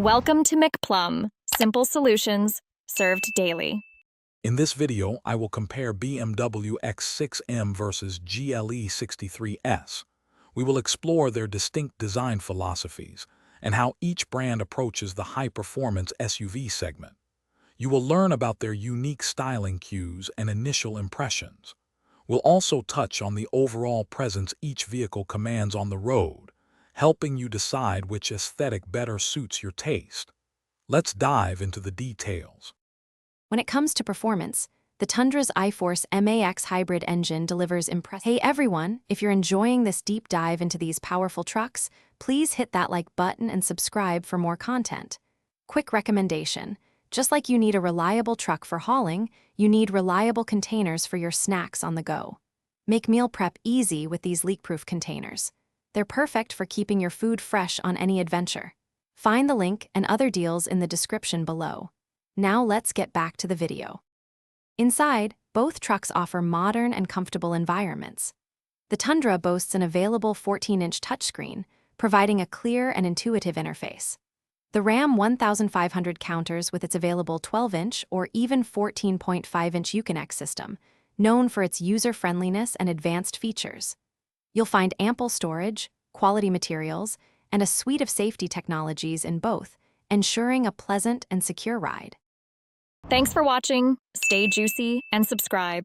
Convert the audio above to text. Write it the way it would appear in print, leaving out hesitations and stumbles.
Welcome to McPlum, simple solutions served daily. In this video, I will compare BMW X6M versus GLE 63S. We will explore their distinct design philosophies and how each brand approaches the high-performance SUV segment. You will learn about their unique styling cues and initial impressions. We'll also touch on the overall presence each vehicle commands on the road, helping you decide which aesthetic better suits your taste. Let's dive into the details. When it comes to performance, the Tundra's iForce MAX hybrid engine delivers impressive. Hey everyone, if you're enjoying this deep dive into these powerful trucks, please hit that like button and subscribe for more content. Quick recommendation: just like you need a reliable truck for hauling, you need reliable containers for your snacks on the go. Make meal prep easy with these leak-proof containers. They're perfect for keeping your food fresh on any adventure. Find the link and other deals in the description below. Now let's get back to the video. Inside, both trucks offer modern and comfortable environments. The Tundra boasts an available 14-inch touchscreen, providing a clear and intuitive interface. The Ram 1500 counters with its available 12-inch or even 14.5-inch Uconnect system, known for its user-friendliness and advanced features. You'll find ample storage, quality materials, and a suite of safety technologies in both, ensuring a pleasant and secure ride. Thanks for watching. Stay juicy and subscribe.